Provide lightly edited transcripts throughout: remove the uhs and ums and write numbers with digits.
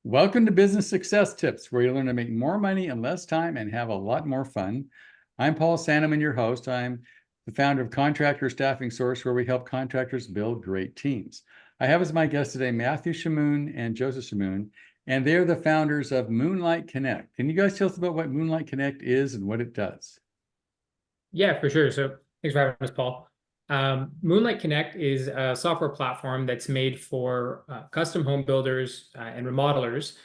Welcome to Business Success Tips, where you learn to make more money in less time and have a lot more fun. I'm Paul Sanneman, your host. I'm the founder of Contractor Staffing Source, where we help contractors build great teams. I have as my guests today Matthew Shamoon and Joseph Shamoon, and they're the founders of Moonlight Connect. Can you guys tell us about what Moonlight Connect is and what it does? Yeah, for sure. So thanks for having us, Paul. Moonlight Connect is a software platform that's made for custom home builders and remodelers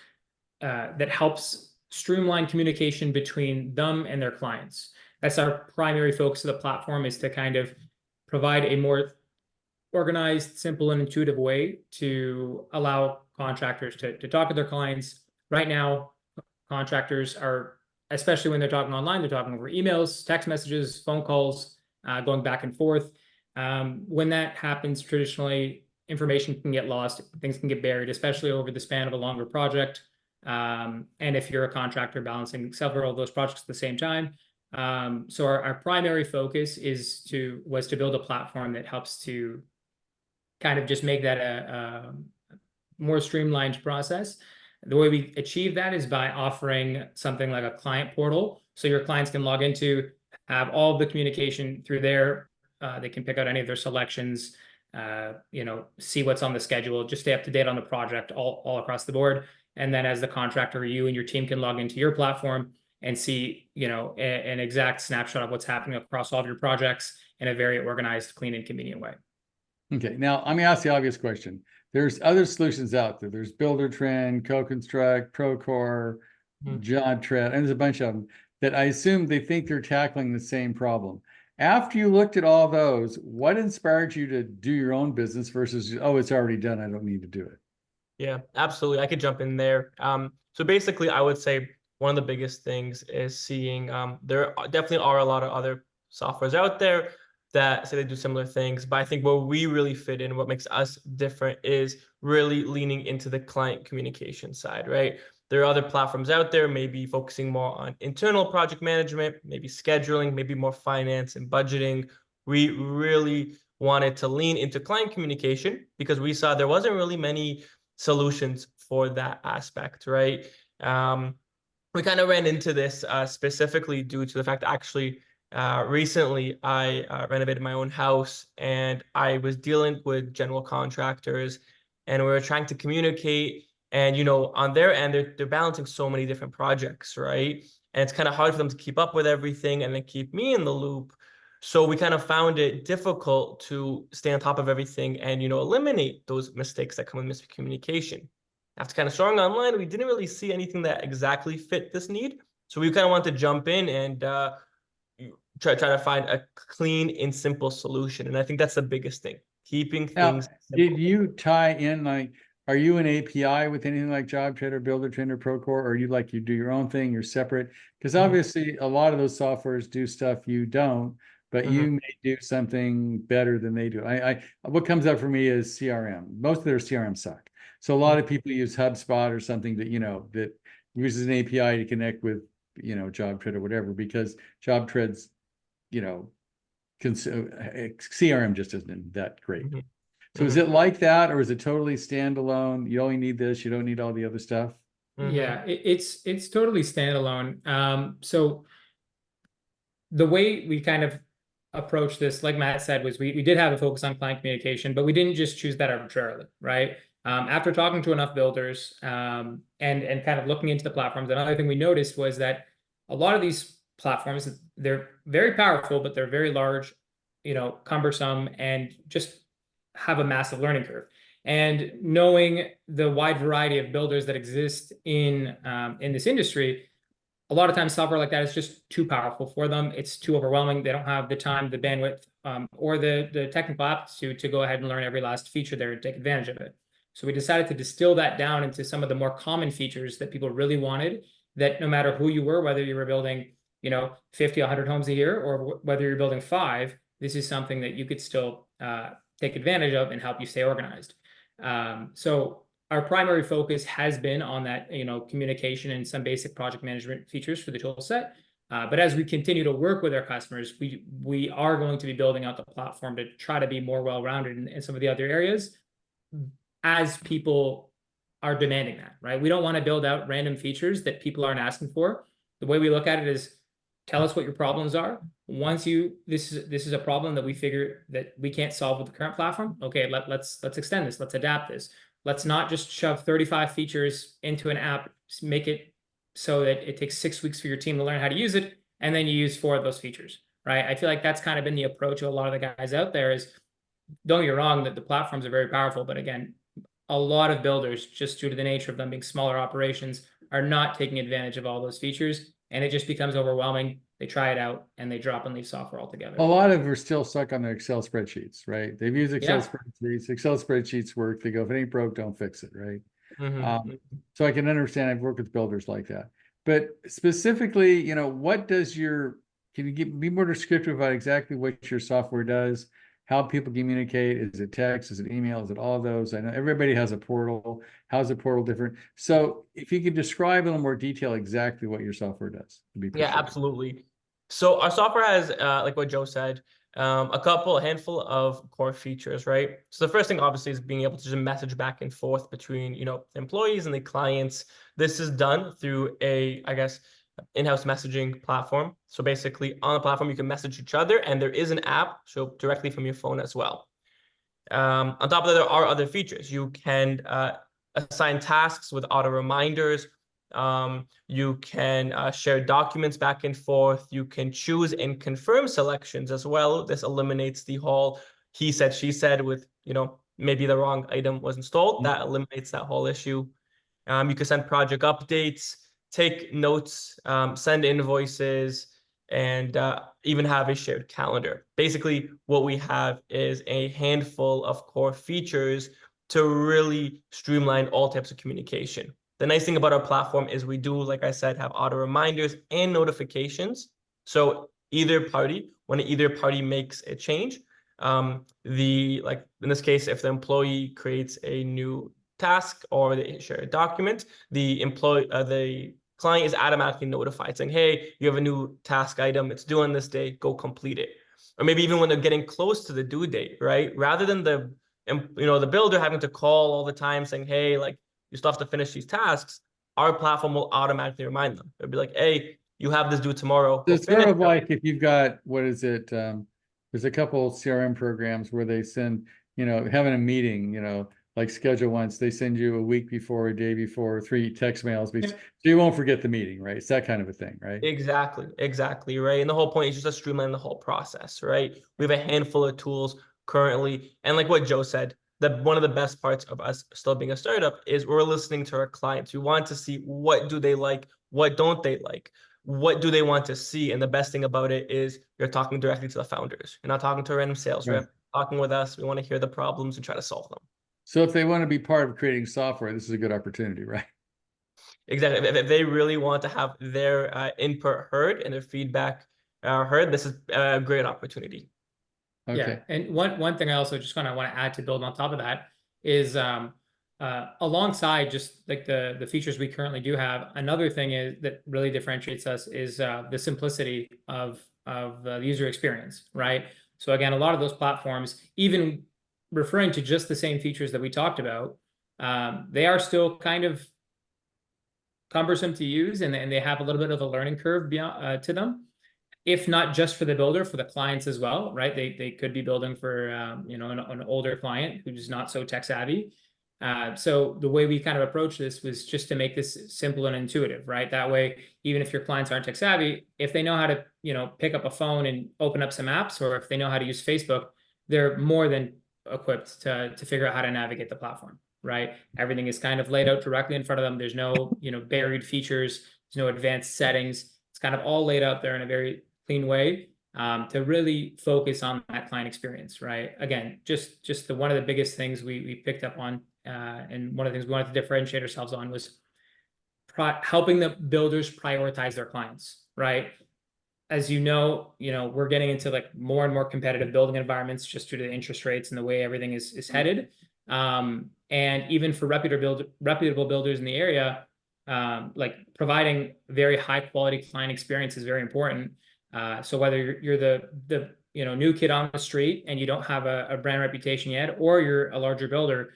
that helps streamline communication between them and their clients. That's our primary focus of the platform, is to kind of provide a more organized, simple, and intuitive way to allow contractors to talk to their clients. Right now, contractors are, especially when they're talking online, they're talking over emails, text messages, phone calls, going back and forth. When that happens, traditionally, information can get lost, things can get buried, especially over the span of a longer project. And if you're a contractor balancing several of those projects at the same time. So our primary focus was to build a platform that helps to kind of just make that a more streamlined process. The way we achieve that is by offering something like a client portal. So your clients can log into, have all of the communication through there. They can pick out any of their selections, see what's on the schedule, just stay up to date on the project all across the board. And then as the contractor, you and your team can log into your platform and see, an exact snapshot of what's happening across all of your projects in a very organized, clean, and convenient way. Okay, now let me ask the obvious question. There's other solutions out there. There's Buildertrend, Co-Construct, Procore, JobTread, and there's a bunch of them that I assume they think they're tackling the same problem. After you looked at all those, what inspired you to do your own business versus, oh, it's already done, I don't need to do it? Yeah, absolutely. I could jump in there. So basically, I would say one of the biggest things is seeing there definitely are a lot of other softwares out there that say they do similar things. But I think where we really fit in, what makes us different, is really leaning into the client communication side, right? There are other platforms out there, maybe focusing more on internal project management, maybe scheduling, maybe more finance and budgeting. We really wanted to lean into client communication because we saw there wasn't really many solutions for that aspect, right? We kind of ran into this specifically due to the fact that actually recently I renovated my own house and I was dealing with general contractors and we were trying to communicate, and on their end they're balancing so many different projects, right? And it's kind of hard for them to keep up with everything and then keep me in the loop. So we kind of found it difficult to stay on top of everything and, eliminate those mistakes that come with miscommunication. After kind of starting online, we didn't really see anything that exactly fit this need. So we kind of wanted to jump in and try to find a clean and simple solution. And I think that's the biggest thing, keeping things simple. Did you tie in, are you an API with anything like JobTread or Buildertrend or Procore, or you do your own thing, you're separate? Because obviously a lot of those softwares do stuff you don't, but you may do something better than they do. What comes up for me is CRM. Most of their CRM suck. So a lot of people use HubSpot or something that, that uses an API to connect with, JobTread or whatever, because JobTread's, CRM just isn't that great. So is it like that, or is it totally standalone? You only need this, you don't need all the other stuff? Yeah, it's totally standalone. So the way we kind of approach this, like Matt said, was we did have a focus on client communication, but we didn't just choose that arbitrarily, right? After talking to enough builders and kind of looking into the platforms, another thing we noticed was that a lot of these platforms, they're very powerful, but they're very large, cumbersome, and just have a massive learning curve. And knowing the wide variety of builders that exist in this industry, a lot of times software like that is just too powerful for them. It's too overwhelming. They don't have the time, the bandwidth, or the technical aptitude to go ahead and learn every last feature there and take advantage of it. So we decided to distill that down into some of the more common features that people really wanted, that no matter who you were, whether you were building 50, 100 homes a year, or whether you're building 5, this is something that you could still take advantage of and help you stay organized. So our primary focus has been on that, communication and some basic project management features for the tool set. But as we continue to work with our customers, we are going to be building out the platform to try to be more well-rounded in some of the other areas, as people are demanding that, right? We don't want to build out random features that people aren't asking for. The way we look at it is, tell us what your problems are. Once this is a problem that we figure that we can't solve with the current platform. Okay, let's extend this. Let's adapt this. Let's not just shove 35 features into an app, make it so that it takes 6 weeks for your team to learn how to use it, and then you use 4 of those features, right? I feel like that's kind of been the approach of a lot of the guys out there is, don't get me wrong, that the platforms are very powerful, but again, a lot of builders, just due to the nature of them being smaller operations, are not taking advantage of all those features, and it just becomes overwhelming. They try it out and they drop and leave software altogether. A lot of them are still stuck on their Excel spreadsheets, right? They've used Excel Yeah. spreadsheets. Excel spreadsheets work. They go, if it ain't broke, don't fix it, right? Mhm. So I can understand. I've worked with builders like that. But specifically, you know, what does your, can you be more descriptive about exactly what your software does, how people communicate? Is it text? Is it email? Is it all those? I know everybody has a portal. How's the portal different? So if you could describe in a little more detail exactly what your software does, it'd be Yeah, appreciated. absolutely. So our software has, like what Joe said, a handful of core features, right? So the first thing obviously is being able to just message back and forth between, employees and the clients. This is done through a, I guess, in-house messaging platform. So basically on the platform, you can message each other, and there is an app, so directly from your phone as well. On top of that, there are other features. You can assign tasks with auto reminders. You can share documents back and forth. You can choose and confirm selections as well. This eliminates the whole he said, she said with, maybe the wrong item was installed. That eliminates that whole issue. You can send project updates, take notes, send invoices, and even have a shared calendar. Basically, what we have is a handful of core features to really streamline all types of communication. The nice thing about our platform is we do, like I said, have auto reminders and notifications. So when either party makes a change, like in this case, if the employee creates a new task or they share a document, the client is automatically notified saying, hey, you have a new task item, it's due on this day, go complete it. Or maybe even when they're getting close to the due date, right? Rather than the builder having to call all the time saying, hey, like, you still have to finish these tasks, our platform will automatically remind them. It'll be like, hey, you have this due tomorrow. So it's sort of like if you've got, what is it? There's a couple CRM programs where they send, having a meeting, like schedule once, they send you a week before, a day before, 3 text mails, so you won't forget the meeting, right? It's that kind of a thing, right? Exactly, right? And the whole point is just to streamline the whole process, right? We have a handful of tools currently, and like what Joe said, one of the best parts of us still being a startup is we're listening to our clients. We want to see what do they like, what don't they like, what do they want to see, and the best thing about it is you're talking directly to the founders. You're not talking to a random sales rep. Talking with us, we want to hear the problems and try to solve them. So if they want to be part of creating software, this is a good opportunity, right? Exactly. If they really want to have their input heard and their feedback heard, this is a great opportunity. Okay. Yeah, and one thing I also just kind of want to add to build on top of that is alongside just like the features we currently do have, another thing is that really differentiates us is the simplicity of the user experience, right? So again, a lot of those platforms, even referring to just the same features that we talked about, they are still kind of cumbersome to use, and they have a little bit of a learning curve beyond, to them. If not just for the builder, for the clients as well, right? They could be building for an older client who's not so tech savvy. So the way we kind of approach this was just to make this simple and intuitive, right? That way, even if your clients aren't tech savvy, if they know how to pick up a phone and open up some apps, or if they know how to use Facebook, they're more than equipped to figure out how to navigate the platform, right? Everything is kind of laid out directly in front of them. There's no buried features. There's no advanced settings. It's kind of all laid out there in a very clean way to really focus on that client experience, right? Again, just one of the biggest things we picked up on, and one of the things we wanted to differentiate ourselves on was helping the builders prioritize their clients, right? As we're getting into like more and more competitive building environments just due to the interest rates and the way everything is headed. And even for reputable builders in the area, like providing very high quality client experience is very important. So whether you're the new kid on the street and you don't have a brand reputation yet, or you're a larger builder,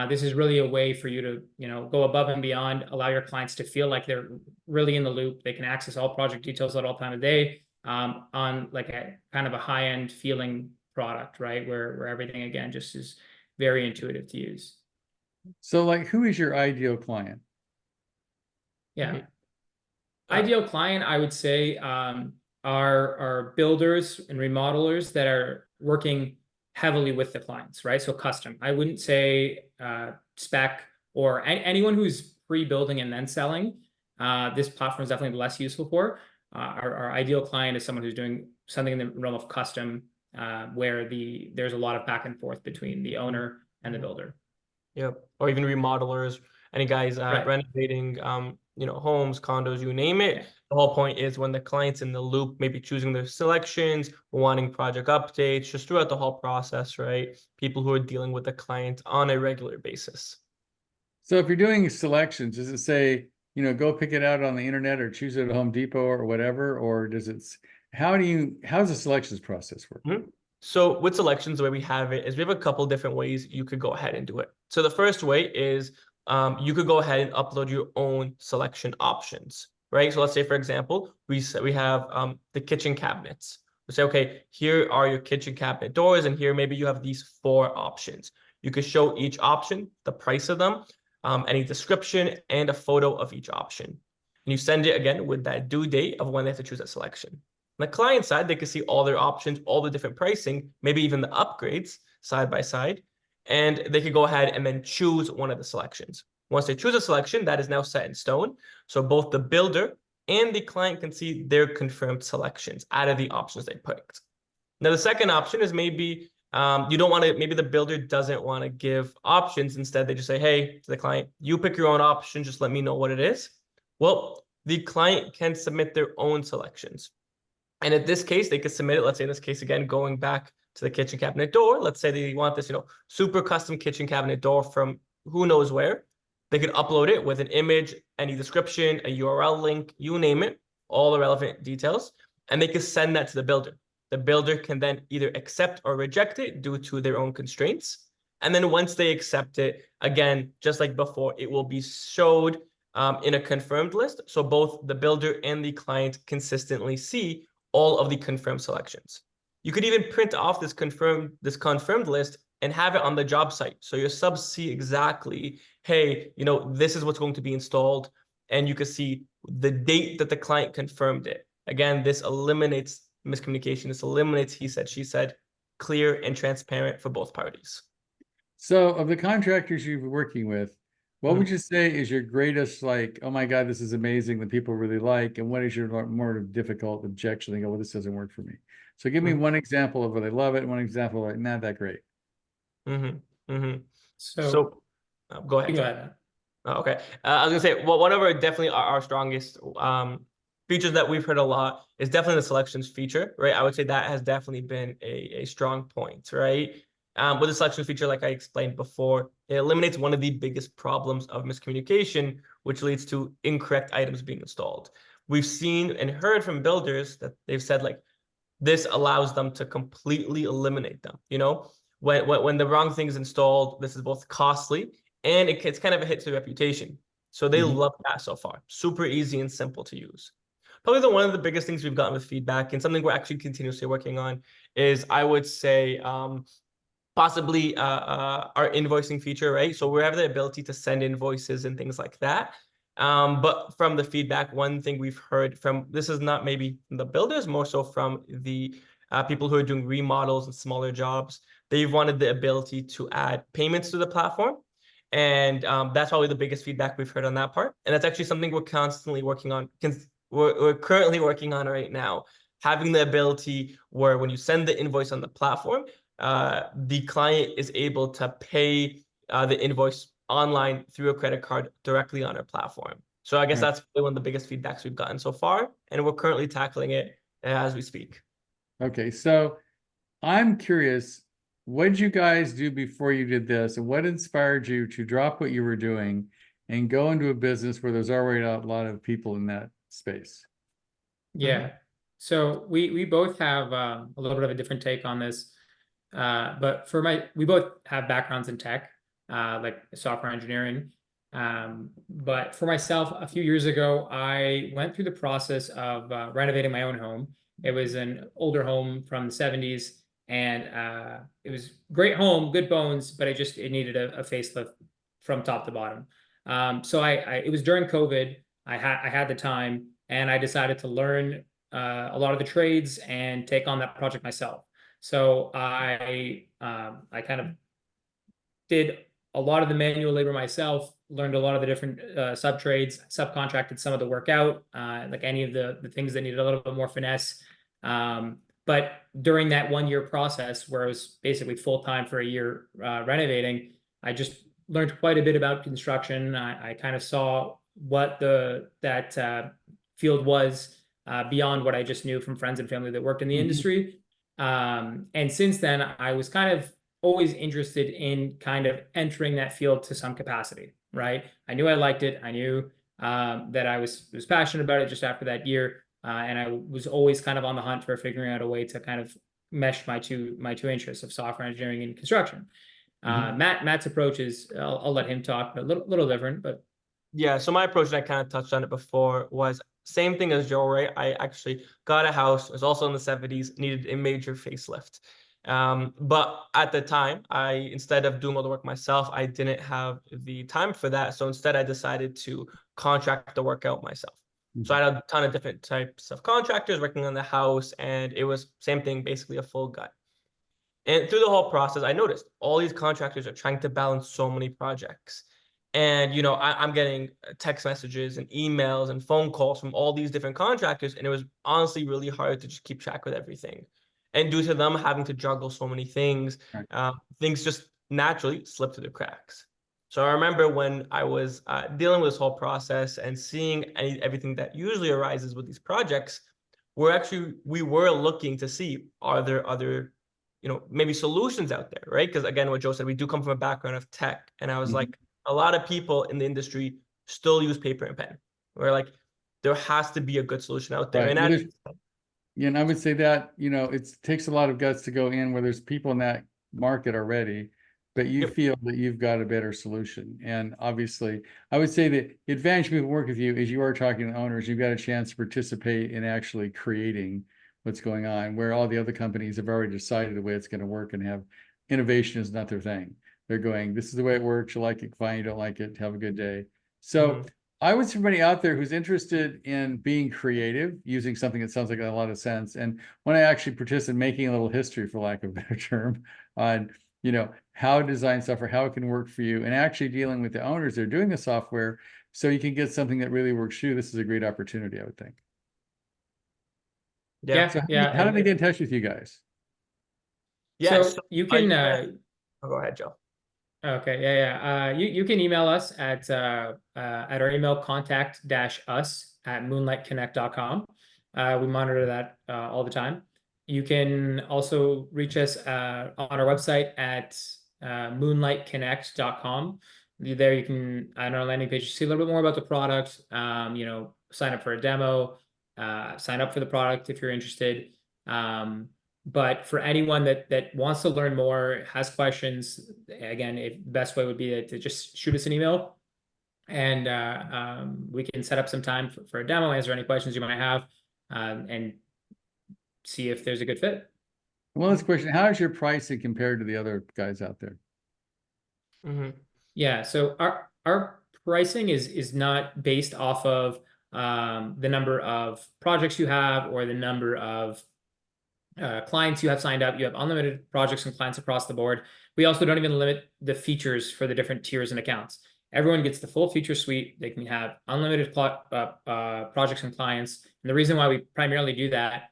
This is really a way for you to, go above and beyond, allow your clients to feel like they're really in the loop. They can access all project details at all time of day, on like a kind of a high-end feeling product, right? Where everything, again, just is very intuitive to use. So like, who is your ideal client? Yeah. Right. Ideal client, I would say, are builders and remodelers that are working heavily with the clients, right? So custom. I wouldn't say spec or anyone who's pre-building and then selling. This platform is definitely less useful for. Our ideal client is someone who's doing something in the realm of custom, where there's a lot of back and forth between the owner and the builder. Yep. Or even remodelers, any guys Right. renovating, homes, condos, you name it. The whole point is when the client's in the loop, maybe choosing their selections, wanting project updates, just throughout the whole process, right? People who are dealing with the client on a regular basis. So if you're doing selections, does it say, go pick it out on the internet or choose it at Home Depot or whatever? Or does it, how's the selections process work? Mm-hmm. So with selections, the way we have it is we have a couple different ways you could go ahead and do it. So the first way is you could go ahead and upload your own selection options, right? So let's say, for example, we have the kitchen cabinets. We say, okay, here are your kitchen cabinet doors, and here maybe you have these 4 options. You could show each option, the price of them, any description, and a photo of each option. And you send it again with that due date of when they have to choose that selection. On the client side, they can see all their options, all the different pricing, maybe even the upgrades side by side, and they could go ahead and then choose one of the selections. Once they choose a selection, that is now set in stone. So both the builder and the client can see their confirmed selections out of the options they picked. Now, the second option is maybe you don't want to, maybe the builder doesn't want to give options. Instead, they just say, hey, to the client, you pick your own option, just let me know what it is. Well, the client can submit their own selections. And in this case, they could submit it. Let's say in this case, again, going back to the kitchen cabinet door, let's say they want this, super custom kitchen cabinet door from who knows where. They could upload it with an image, any description, a URL link, you name it, all the relevant details, and they could send that to the builder. The builder can then either accept or reject it due to their own constraints. And then once they accept it, again, just like before, it will be showed in a confirmed list. So both the builder and the client consistently see all of the confirmed selections. You could even print off this confirmed list and have it on the job site. So your subs see exactly, hey, this is what's going to be installed. And you can see the date that the client confirmed it. Again, this eliminates miscommunication. This eliminates he said, she said, clear and transparent for both parties. So of the contractors you've been working with, what would you say is your greatest, like, oh my God, this is amazing that people really like, and what is your more difficult objection? They go, well, this doesn't work for me. So give me one example of where they love it, and one example like, not that great. So go ahead. go ahead. Okay. I was gonna say, well, one of our definitely our strongest features that we've heard a lot is definitely the selections feature, right? I would say that has definitely been a strong point, right? With the selections feature, like I explained before, it eliminates one of the biggest problems of miscommunication, which leads to incorrect items being installed. We've seen and heard from builders that they've said, like, this allows them to completely eliminate them. When the wrong thing is installed, this is both costly and it's kind of a hit to the reputation. So they love that so far. Super easy and simple to use. Probably one of the biggest things we've gotten with feedback, and something we're actually continuously working on, is I would say possibly our invoicing feature, right? So we have the ability to send invoices and things like that. But from the feedback, one thing we've heard from, this is not maybe the builders, more so from the people who are doing remodels and smaller jobs. They've wanted the ability to add payments to the platform. And that's probably the biggest feedback we've heard on that part. And that's actually something we're constantly working on. We're currently working on right now, having the ability where when you send the invoice on the platform, the client is able to pay the invoice online through a credit card directly on our platform. So I guess that's one of the biggest feedbacks we've gotten so far, and we're currently tackling it as we speak. Okay, so I'm curious, what did you guys do before you did this, and what inspired you to drop what you were doing and go into a business where there's already a lot of people in that space? Yeah. So we both have a little bit of a different take on this. But we both have backgrounds in tech. like software engineering. But for myself, a few years ago, I went through the process of renovating my own home. It was an older home from the 70s, and it was great home, good bones, but it needed a facelift from top to bottom. So it was during COVID. I had the time, and I decided to learn a lot of the trades and take on that project myself. So I kind of did a lot of the manual labor myself, learned a lot of the different sub trades, subcontracted some of the work out, like any of the things that needed a little bit more finesse. But during that 1 year process, where I was basically full time for a year renovating, I just learned quite a bit about construction. I kind of saw what that field was beyond what I just knew from friends and family that worked in the industry. And since then, I was kind of always interested in kind of entering that field to some capacity, right? I knew I liked it. I knew that I was passionate about it just after that year. And I was always kind of on the hunt for figuring out a way to kind of mesh my two interests of software engineering and construction. Matt's approach is, I'll let him talk, but a little different, but. Yeah, so my approach, and I kind of touched on it before, was same thing as Joe, right? I actually got a house, it was also in the 70s, needed a major facelift. But at the time, instead of doing all the work myself, I didn't have the time for that. So instead, I decided to contract the work out myself. So I had a ton of different types of contractors working on the house, and it was same thing, basically a full gut. And through the whole process, I noticed all these contractors are trying to balance so many projects. And, I'm getting text messages and emails and phone calls from all these different contractors. And it was honestly really hard to just keep track with everything. And due to them having to juggle so many things, things just naturally slip through the cracks. So I remember when I was dealing with this whole process and seeing everything that usually arises with these projects, we were looking to see, are there other maybe solutions out there, right? Because again, what Joe said, we do come from a background of tech. And I was like, a lot of people in the industry still use paper and pen. We're like, there has to be a good solution out there. Right. And I would say that, it takes a lot of guts to go in where there's people in that market already, but you feel that you've got a better solution. And obviously, I would say that the advantage of people work with you is you are talking to owners, you've got a chance to participate in actually creating what's going on, where all the other companies have already decided the way it's going to work and have innovation is not their thing. They're going, this is the way it works. You like it, fine. You don't like it, have a good day. So I would say somebody out there who's interested in being creative, using something that sounds like a lot of sense, and when I actually participate in making a little history, for lack of a better term, on how to design software, how it can work for you, and actually dealing with the owners that are doing the software, so you can get something that really works for you. This is a great opportunity, I would think. Yeah. So how do they get in touch with you guys? Yeah, so you can go ahead, Joe. Okay, yeah. You can email us at our email, contact-us@moonlightconnect.com. We monitor that all the time. You can also reach us on our website at moonlightconnect.com. There you can, on our landing page, see a little bit more about the product, sign up for a demo, sign up for the product if you're interested. But for anyone that wants to learn more, has questions, again, the best way would be to just shoot us an email, and we can set up some time for a demo, answer any questions you might have, and see if there's a good fit. Well, this question, how is your pricing compared to the other guys out there? Yeah, so our pricing is not based off of the number of projects you have or the number of clients you have signed up. You have unlimited projects and clients across the board. We also don't even limit the features for the different tiers and accounts. Everyone gets the full feature suite. They can have unlimited projects and clients. And the reason why we primarily do that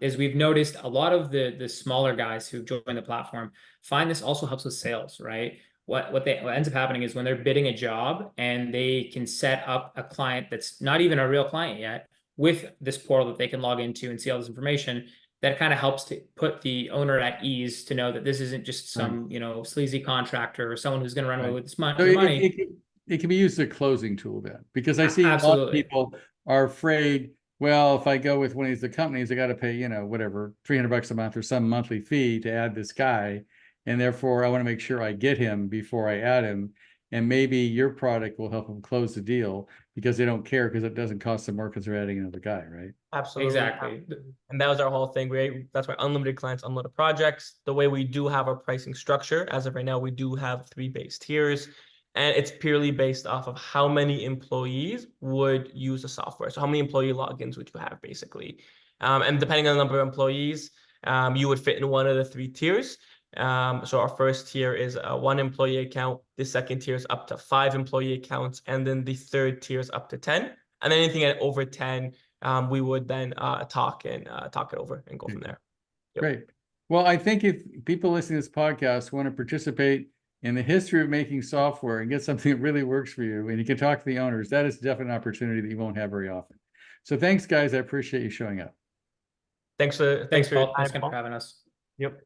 is we've noticed a lot of the smaller guys who join the platform find this also helps with sales, right? What ends up happening is when they're bidding a job and they can set up a client that's not even a real client yet with this portal that they can log into and see all this information, that kind of helps to put the owner at ease to know that this isn't just some, sleazy contractor or someone who's going to run away with this money. It can be used as a closing tool then, because I see a lot of people are afraid, well, if I go with one of these companies, I got to pay, whatever, $300 a month or some monthly fee to add this guy. and therefore I want to make sure I get him before I add him. And maybe your product will help them close the deal because they don't care because it doesn't cost them more because they're adding another guy, right? Absolutely. Exactly. And that was our whole thing. That's why unlimited clients, unlimited projects. The way we do have our pricing structure, as of right now, we do have 3 base tiers, and it's purely based off of how many employees would use the software. So how many employee logins would you have, basically? And depending on the number of employees, you would fit in one of the 3 tiers. So our first tier is a 1 employee account. The second tier is up to 5 employee accounts, and then the third tier is up to 10. And then anything at over 10, we would then talk it over and go from there. Yep. Great. Well, I think if people listening to this podcast want to participate in the history of making software and get something that really works for you, and you can talk to the owners, that is definitely an opportunity that you won't have very often. So thanks, guys. I appreciate you showing up. Thanks for Thanks, your Paul. time, Thanks again for having us. Yep.